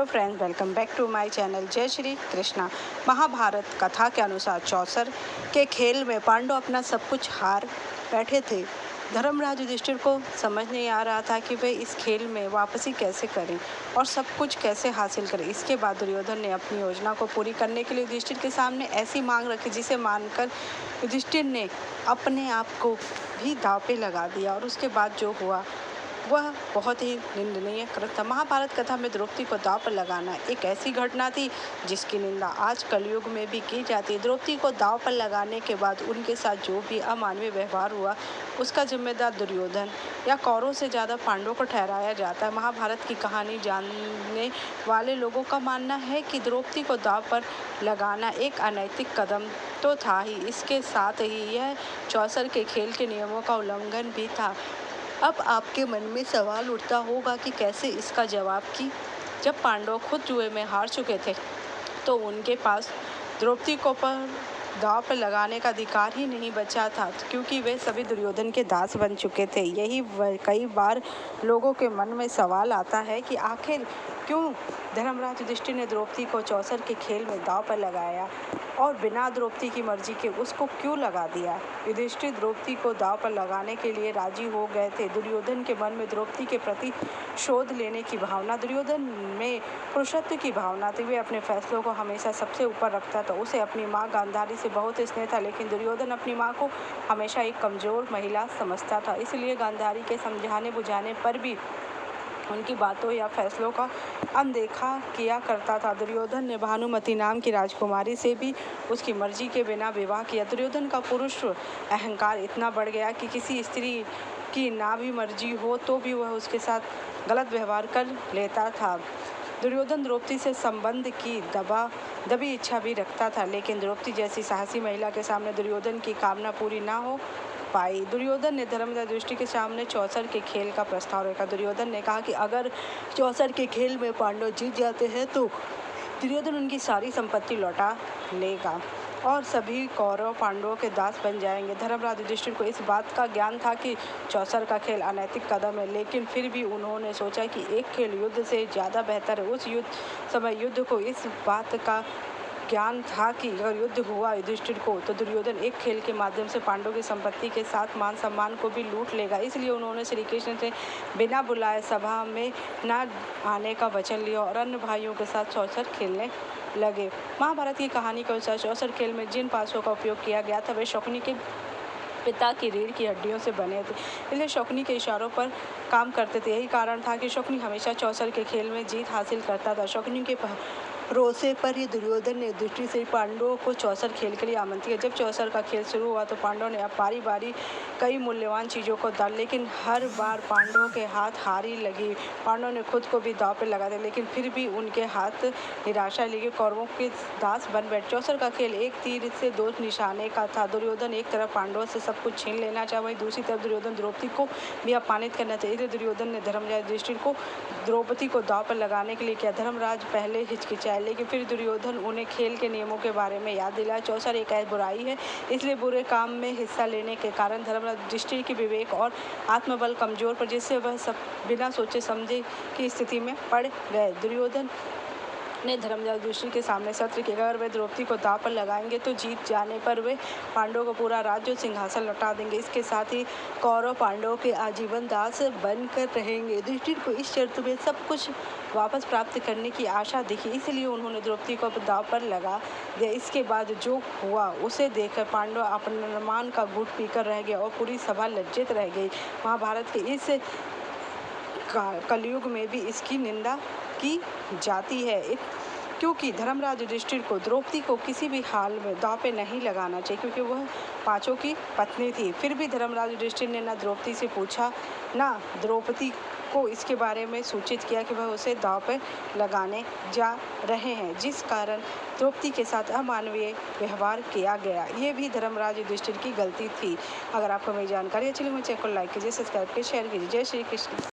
Hello friends, welcome back to my channel. जय श्री कृष्णा। महाभारत कथा के अनुसार चौसर के खेल में पांडव अपना सब कुछ हार बैठे थे। धर्मराज युधिष्ठिर को समझ नहीं आ रहा था कि वे इस खेल में वापसी कैसे करें और सब कुछ कैसे हासिल करें। इसके बाद दुर्योधन ने अपनी योजना को पूरी करने के लिए युधिष्ठिर के सामने ऐसी मांग रखी जिसे मानकर युधिष्ठिर ने अपने आप को भी दांव पे लगा दिया और उसके बाद जो हुआ वह बहुत ही निंदनीय कृत्य था। महाभारत कथा में द्रौपदी को दांव पर लगाना एक ऐसी घटना थी जिसकी निंदा आज कलयुग में भी की जाती है। द्रौपदी को दांव पर लगाने के बाद उनके साथ जो भी अमानवीय व्यवहार हुआ उसका जिम्मेदार दुर्योधन या कौरवों से ज़्यादा पांडवों को ठहराया जाता है। महाभारत की कहानी जानने वाले लोगों का मानना है कि द्रौपदी को दांव पर लगाना एक अनैतिक कदम तो था ही, इसके साथ ही यह चौसर के खेल के नियमों का उल्लंघन भी था। अब आपके मन में सवाल उठता होगा कि कैसे इसका जवाब कि जब पांडव खुद जुए में हार चुके थे तो उनके पास द्रौपदी को दांव पर लगाने का अधिकार ही नहीं बचा था, क्योंकि वे सभी दुर्योधन के दास बन चुके थे। यही कई बार लोगों के मन में सवाल आता है कि आखिर क्यों धर्मराज युधिष्ठिर ने द्रौपदी को चौसर के खेल में दांव पर लगाया और बिना द्रौपदी की मर्जी के उसको क्यों लगा दिया। युधिष्ठिर द्रौपदी को दांव पर लगाने के लिए राजी हो गए थे। दुर्योधन के मन में द्रौपदी के प्रति शोध लेने की भावना, दुर्योधन में पुरुषत्व की भावना थी। वे अपने फैसलों को हमेशा सबसे ऊपर रखता था। उसे अपनी माँ गांधारी से बहुत स्नेह था, लेकिन दुर्योधन अपनी माँ को हमेशा एक कमजोर महिला समझता था। इसलिए गांधारी के समझाने बुझाने पर भी उनकी बातों या फैसलों का अनदेखा किया करता था। दुर्योधन ने भानुमति नाम की राजकुमारी से भी उसकी मर्जी के बिना विवाह किया। दुर्योधन का पुरुष अहंकार इतना बढ़ गया कि किसी स्त्री की ना भी मर्जी हो तो भी वह उसके साथ गलत व्यवहार कर लेता था। दुर्योधन द्रौपदी से संबंध की दबी इच्छा भी रखता था, लेकिन द्रौपदी जैसी साहसी महिला के सामने दुर्योधन की कामना पूरी ना हो पाई। दुर्योधन ने धर्मराज युधिष्ठिर के सामने चौसर के खेल का प्रस्ताव रखा। दुर्योधन ने कहा कि अगर चौसर के खेल में पांडव जीत जाते हैं तो दुर्योधन उनकी सारी संपत्ति लौटा लेगा और सभी कौरव पांडवों के दास बन जाएंगे। धर्मराज युधिष्ठिर को इस बात का ज्ञान था कि चौसर का खेल अनैतिक कदम है, लेकिन फिर भी उन्होंने सोचा कि एक खेल युद्ध से ज़्यादा बेहतर है। उस युद्ध को इस बात का ज्ञान था कि अगर युद्ध हुआ युधिष्ठिर को तो दुर्योधन एक खेल के माध्यम से पांडवों की संपत्ति के साथ मान सम्मान को भी लूट लेगा। इसलिए उन्होंने श्री कृष्ण से बिना बुलाए सभा में न आने का वचन लिया और अन्य भाइयों के साथ चौसर खेलने लगे। महाभारत की कहानी के अनुसार चौसर खेल में जिन पासों का उपयोग किया गया था वे शकुनी के पिता की रीढ़ की हड्डियों से बने थे, इसलिए शकुनी के इशारों पर काम करते थे। यही कारण था कि शकुनी हमेशा चौसर के खेल में जीत हासिल करता था। शकुनी के भरोसे पर ही दुर्योधन ने युधिष्ठिर से पांडवों को चौसर खेल के लिए आमंत्रित किया। जब चौसर का खेल शुरू हुआ तो पांडवों ने अब बारी बारी कई मूल्यवान चीज़ों को दान, लेकिन हर बार पांडवों के हाथ हारी लगी। पांडवों ने खुद को भी दांव पर लगा दिया, लेकिन फिर भी उनके हाथ निराशा लेके कौरवों के दास बन बैठे। चौसर का खेल एक तीर से दो निशाने का था। दुर्योधन एक तरफ पांडवों से सब कुछ छीन लेना चाहा, वहीं दूसरी तरफ दुर्योधन द्रौपदी को भी अपमानित करना चाहिए। इसलिए दुर्योधन ने धर्मराज युधिष्ठिर को द्रौपदी को दांव पर लगाने के लिए किया। धर्मराज पहले हिचकिचाए, लेकिन फिर दुर्योधन उन्हें खेल के नियमों के बारे में याद दिलाया। चौसर एक ऐसी बुराई है, इसलिए बुरे काम में हिस्सा लेने के कारण धर्मराज युधिष्ठिर की विवेक और आत्मबल कमजोर पर जिससे वह सब बिना सोचे समझे की स्थिति में पड़ गए। दुर्योधन ने धर्मराज युधिष्ठिर के सामने सत्र किया, अगर वे द्रौपदी को दांव पर लगाएंगे तो जीत जाने पर वे पांडवों को पूरा राज्य और सिंहासन लौटा देंगे। इसके साथ ही कौरव पांडवों के आजीवन दास बनकर रहेंगे। युधिष्ठिर को इस शर्त में सब कुछ वापस प्राप्त करने की आशा दिखी, इसलिए उन्होंने द्रौपदी को दांव पर लगा दिया। इसके बाद जो हुआ उसे देखकर पांडव अपमान का घूंट पीकर रह गए और पूरी सभा लज्जित रह गई। महाभारत के इस कलयुग में भी इसकी निंदा की जाती है, क्योंकि धर्मराज युधिष्ठिर को द्रौपदी को किसी भी हाल में दांव पे नहीं लगाना चाहिए, क्योंकि वह पांचों की पत्नी थी। फिर भी धर्मराज युधिष्ठिर ने न द्रौपदी से पूछा न द्रौपदी को इसके बारे में सूचित किया कि वह उसे दांव पे लगाने जा रहे हैं, जिस कारण द्रौपदी के साथ अमानवीय व्यवहार किया गया। ये भी धर्मराज युधिष्ठिर की गलती थी। अगर आपको मेरी जानकारी अच्छी लगी मुझे लाइक कीजिए, सब्सक्राइब कीजिए, शेयर कीजिए। जय श्री कृष्ण।